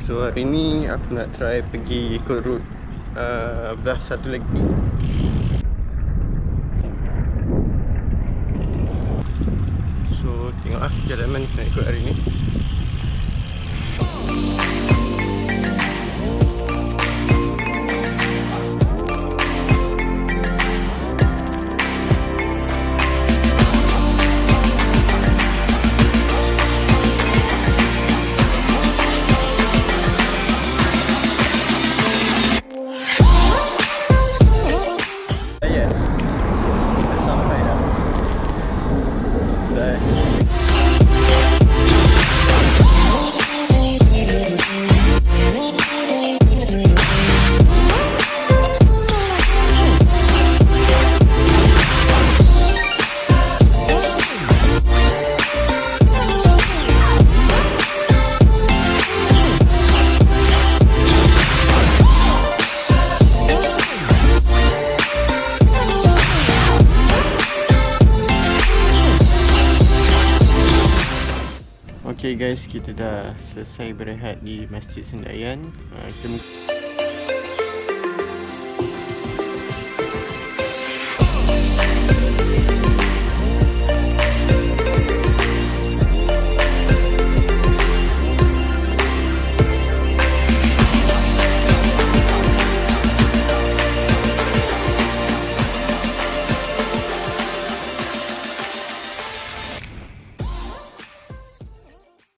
So hari ni aku nak try pergi ikut route belah satu lagi. So tengoklah jalan mana nak ikut hari ni. Okay guys, kita dah selesai berehat di Masjid Sendayan. Kita